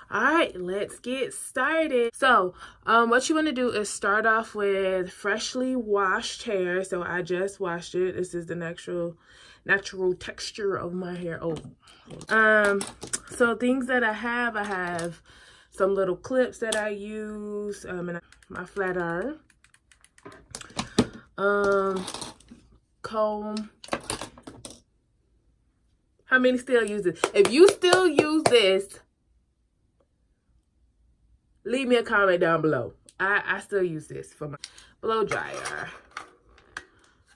All right, let's get started. So what you want to do is start off with freshly washed hair. So I just washed it. This is the natural texture of my hair. So things that I have some little clips that I use, and my flat iron, comb. How many still use it? If you still use this, leave me a comment down below. I still use this for my blow dryer.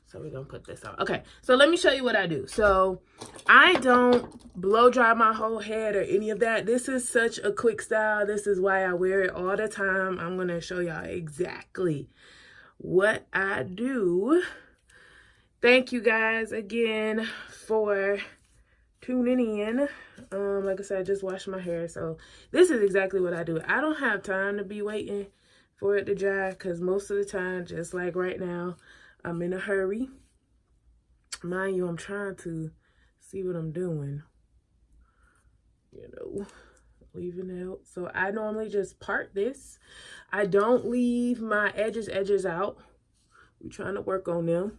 So we're gonna put this on. Okay, so let me show you what I do. So I don't blow dry my whole head or any of that. This is such a quick style. This is why I wear it all the time. I'm gonna show y'all exactly what I do. Thank you guys again for tuning in. Like I said, I just washed my hair, so this is exactly what I do. I don't have time to be waiting for it to dry, because most of the time, just like right now, I'm in a hurry. Mind you, I'm trying to see what I'm doing, leaving out. So I normally just part this. I don't leave my edges out. We're trying to work on them.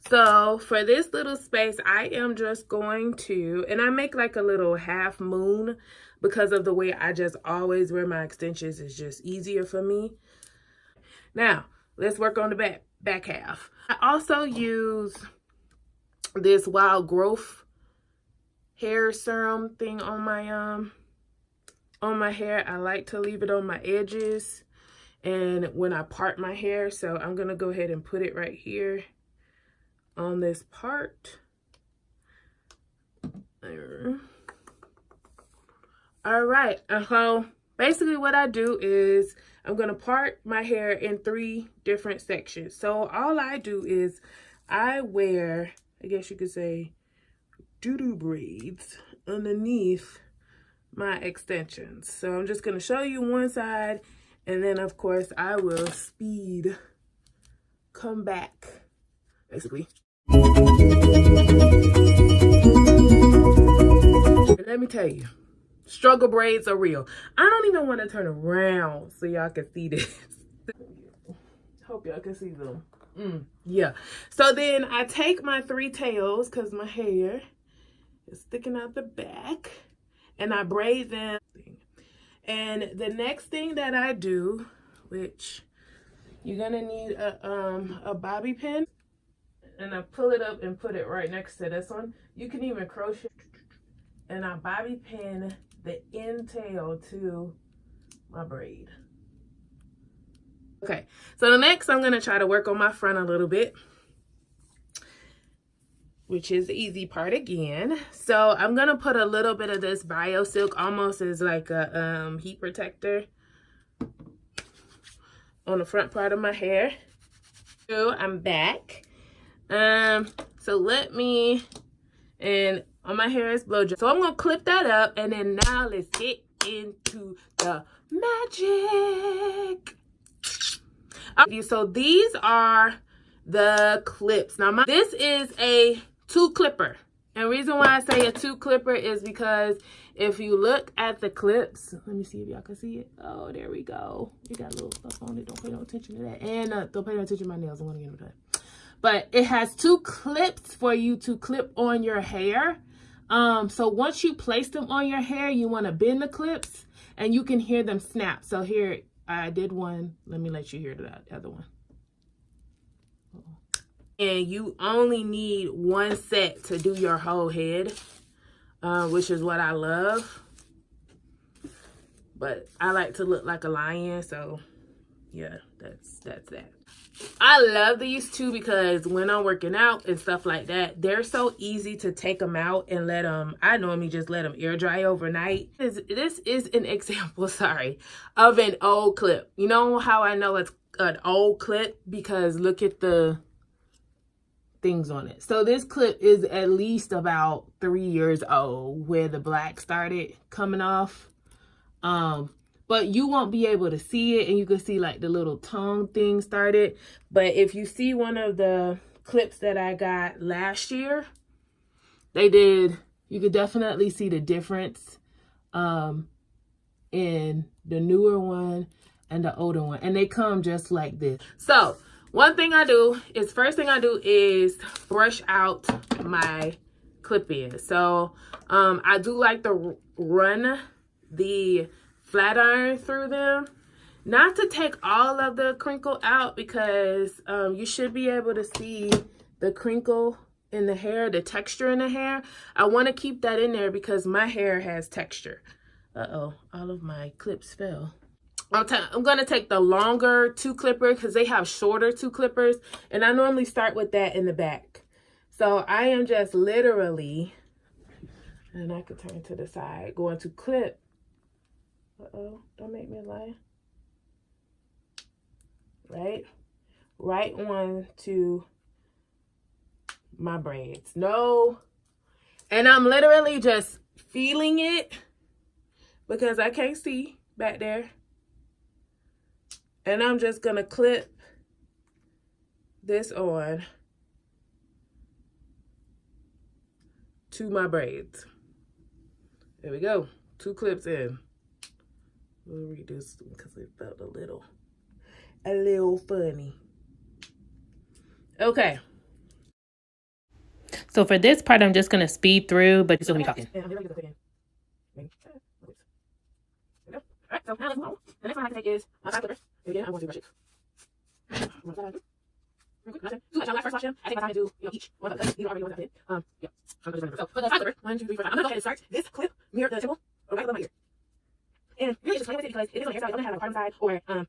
So for this little space, I am just going to, and I make like a little half moon because of the way I just always wear my extensions. It's just easier for me. Now, let's work on the back half. I also use this Wild Growth hair serum thing on my hair. I like to leave it on my edges and when I part my hair. So I'm going to go ahead and put it right here on this part. There. All right, so basically what I do is I'm gonna part my hair in 3 different sections. So all I do is I wear, I guess you could say, doo-doo braids underneath my extensions. So I'm just gonna show you one side, and then of course I will come back, basically. Let me tell you, struggle braids are real. I don't even want to turn around so y'all can see this. Hope y'all can see them. Yeah. So then I take my 3 tails, because my hair is sticking out the back, and I braid them. And the next thing that I do, which you're gonna need a bobby pin, and I pull it up and put it right next to this one. You can even crochet, and I bobby pin the end tail to my braid. Okay, so the next I'm gonna try to work on my front a little bit, which is the easy part again. So I'm gonna put a little bit of this Bio Silk, almost as like a heat protector, on the front part of my hair. So I'm back. So let me, and on my hair is blow dry. So I'm gonna clip that up, and then now let's get into the magic. So these are the clips. Now this is a 2 clipper. And reason why I say a 2 clipper is because if you look at the clips, let me see if y'all can see it. Oh, there we go. You got a little stuff on it. Don't pay no attention to that. And don't pay no attention to my nails. I want to get them done. But it has 2 clips for you to clip on your hair. So once you place them on your hair, you want to bend the clips and you can hear them snap. So here, I did one. Let me let you hear the other one. And you only need 1 set to do your whole head, which is what I love. But I like to look like a lion, so yeah, that's that. I love these 2 because when I'm working out and stuff like that, they're so easy to take them out and let them, I normally just let them air dry overnight. This is an example, of an old clip. You know how I know it's an old clip? Because look at the things on it. So this clip is at least about 3 years old, where the black started coming off. But you won't be able to see it, and you can see like the little tongue thing started. But if you see one of the clips that I got last year, you could definitely see the difference. in the newer one and the older one, and they come just like this. So one thing I do is, first thing I do is brush out my clip in. So I do like to run the flat iron through them, not to take all of the crinkle out, because you should be able to see the crinkle in the hair, the texture in the hair. I want to keep that in there because my hair has texture. Uh-oh, all of my clips fell. I'm going to take the longer 2 clipper because they have shorter 2 clippers. And I normally start with that in the back. So I am just literally, and I could turn to the side, going to clip. Uh-oh, don't make me lie. Right on to my braids. No. And I'm literally just feeling it because I can't see back there. And I'm just gonna clip this on to my braids. There we go. 2 clips in. We'll read this because it felt a little funny. Okay. So for this part, I'm just gonna speed through, but you're still gonna be talking. Alright, so now let's move on. The next one I can take is my 5 clippers. And again, I'm going to brush it. Real quick, nothing too much. When I first wash them, I take my time to do, each one of them. These are already ones I did. Yeah. I'm just running. So for the 5 clippers, 1, 2, 3, 4, 5. I'm gonna go ahead and start this clip near the temple, or right above my ear. And really just play with it because it is on the hairstyle. It doesn't have a bottom side, or how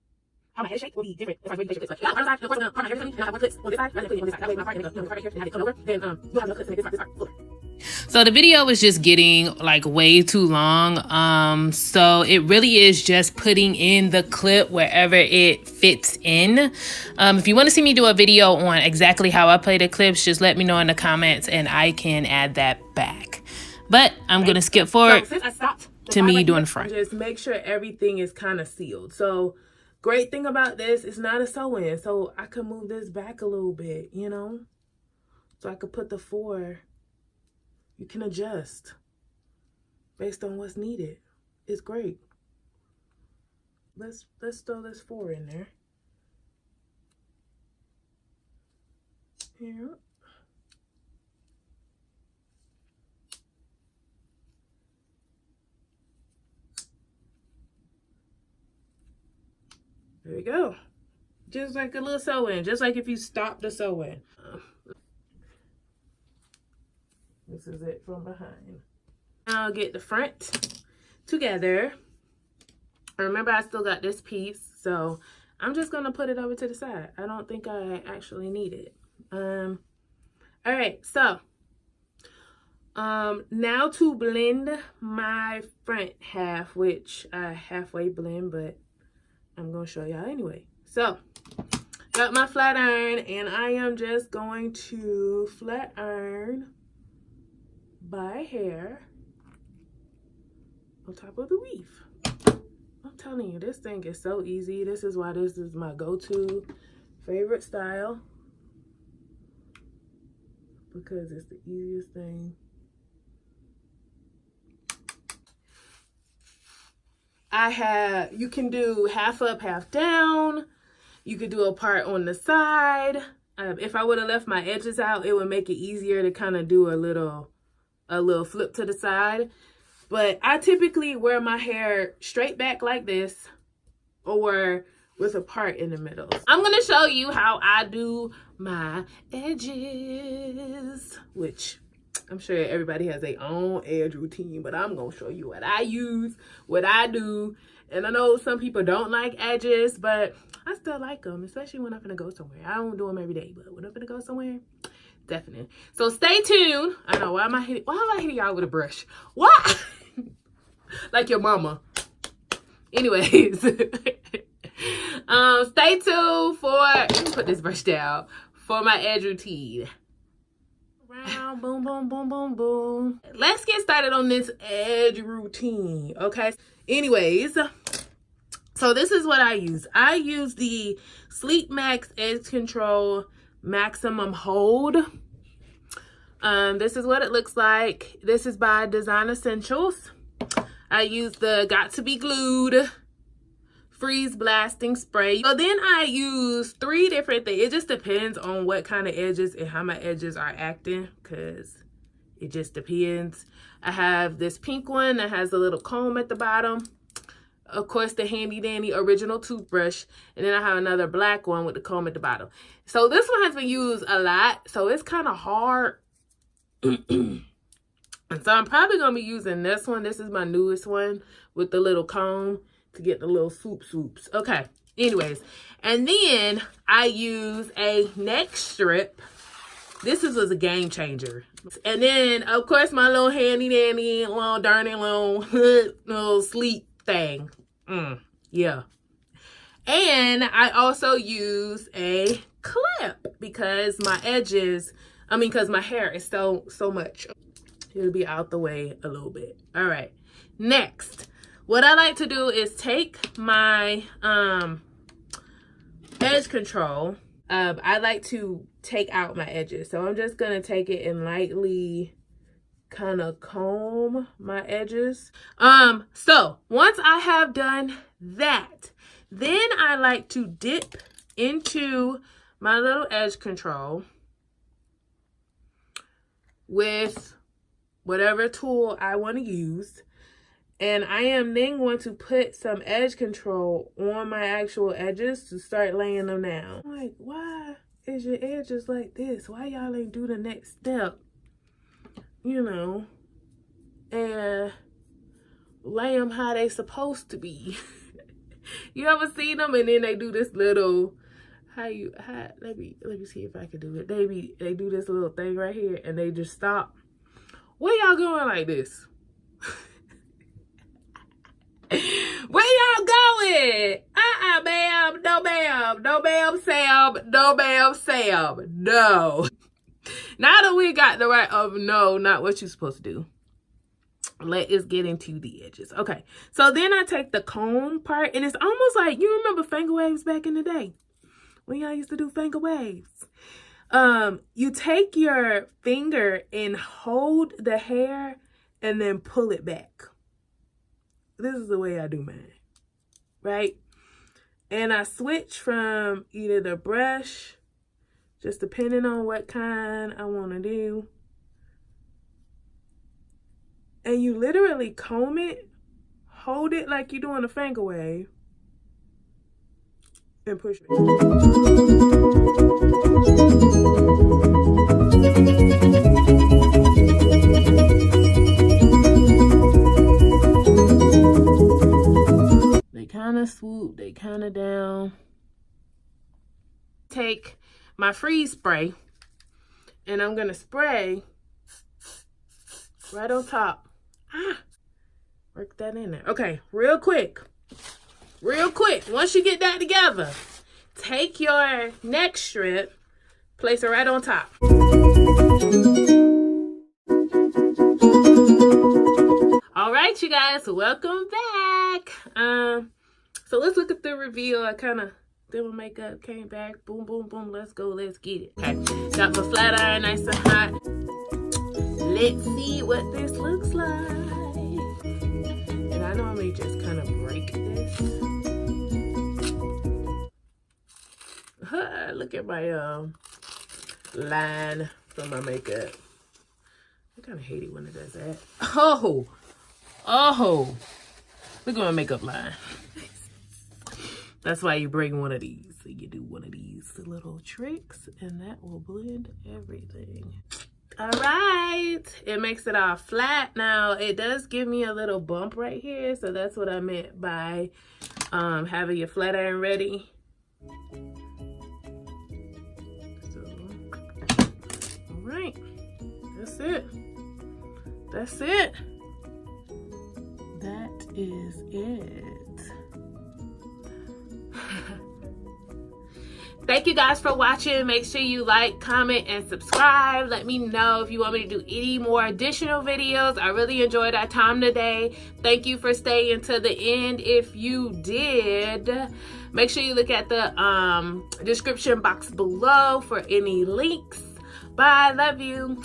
my head shape will be different if I break the shape. But yeah, bottom side, of course, part of my hair is funny, and I have 1 clip on this side, and I put it on this side. That way my part, and then the part right here, and have it come over. Then you'll have no clips to make this part fuller. So the video was just getting like way too long. So it really is just putting in the clip wherever it fits in. If you want to see me do a video on exactly how I play the clips, just let me know in the comments and I can add that back. But I'm going to skip forward to me doing the front. Just make sure everything is kind of sealed. So great thing about this, it's not a sew-in. So I can move this back a little bit, you know, so I could put the 4. You can adjust based on what's needed. It's great. Let's throw this 4 in there. Here. There we go. Just like a little sew-in. Just like if you stop the sew-in. This is it from behind. Now I'll get the front together. Remember, I still got this piece, so I'm just gonna put it over to the side. I don't think I actually need it. All right, so now to blend my front half, which I halfway blend, but I'm gonna show y'all anyway. So got my flat iron, and I am just going to flat iron by hair on top of the weave. I'm telling you, this thing is so easy. This is why this is my go-to favorite style, because it's the easiest thing. You can do half up, half down. You could do a part on the side. If I would have left my edges out, it would make it easier to kind of do a little flip to the side. But I typically wear my hair straight back like this, or with a part in the middle. I'm gonna show you how I do my edges, which I'm sure everybody has their own edge routine, but I'm gonna show you what I use, what I do. And I know some people don't like edges, but I still like them, especially when I'm gonna go somewhere. I don't do them every day, but when I'm gonna go somewhere, definitely. So stay tuned. I know, why am I hitting y'all with a brush? Why? Like your mama. Anyways. Stay tuned for, let me put this brush down, for my edge routine. Round, boom, boom, boom, boom, boom. Let's get started on this edge routine, okay? Anyways, so this is what I use. I use the Sleep Max Edge Control Maximum Hold. This is what it looks like. This is by Design Essentials. I use the Got to Be Glued freeze blasting spray. So then I use 3 different things. It just depends on what kind of edges and how my edges are acting, because it just depends. I have this pink one that has a little comb at the bottom. Of course, the handy dandy original toothbrush. And then I have another black one with the comb at the bottom. So this one has been used a lot, so it's kind of hard. And so I'm probably going to be using this one. This is my newest one with the little comb to get the little swoops. Okay, anyways. And then I use a neck strip. This was a game changer. And then, of course, my little handy dandy, little dirty little sleep thing. Yeah. And I also use a clip because my edges, because my hair is so much. It'll be out the way a little bit. All right. Next, what I like to do is take my edge control. I like to take out my edges. So I'm just going to take it and lightly kind of comb my edges. So once I have done that, then I like to dip into my little edge control with whatever tool I want to use. And I am then going to put some edge control on my actual edges to start laying them down. Like, why is your edges like this? Why y'all ain't do the next step? You know, and lay them how they supposed to be. You ever seen them and then they do this little, let me see if I can do it. They do this little thing right here and they just stop. Where y'all going like this? Where y'all going? Ma'am. No, ma'am. No, ma'am, Sam. No, ma'am, Sam. No. Now that we got the right of no, not what you're supposed to do. Let us get into the edges. Okay. So then I take the comb part, and it's almost like, you remember finger waves back in the day? When y'all used to do finger waves. You take your finger and hold the hair and then pull it back. This is the way I do mine, right? And I switch from either the brush, just depending on what kind I want to do. And you literally comb it, hold it like you're doing a finger wave, and push it. They kind of swoop, they kind of down. Take my freeze spray and I'm gonna spray right on top. Work that in there. Okay, real quick. Once you get that together, take your neck strip, place it right on top. All right, you guys, welcome back. So let's look at the reveal. I kind of did my makeup, came back, boom, boom, boom. Let's go, let's get it. Okay, got my flat iron nice and hot. Let's see what this looks like. And I normally just kind of break this. Look at my line from my makeup. I kind of hate it when it does that. Oh, look at my makeup line. That's why you bring one of these. So you do one of these little tricks and that will blend everything. All right, it makes it all flat. Now it does give me a little bump right here, so that's what I meant by having your flat iron ready. So, all right, that's it. That is it. Thank you guys for watching. Make sure you like, comment, and subscribe. Let me know if you want me to do any more additional videos. I really enjoyed our time today. Thank you for staying to the end. If you did, make sure you look at the description box below for any links. Bye. Love you.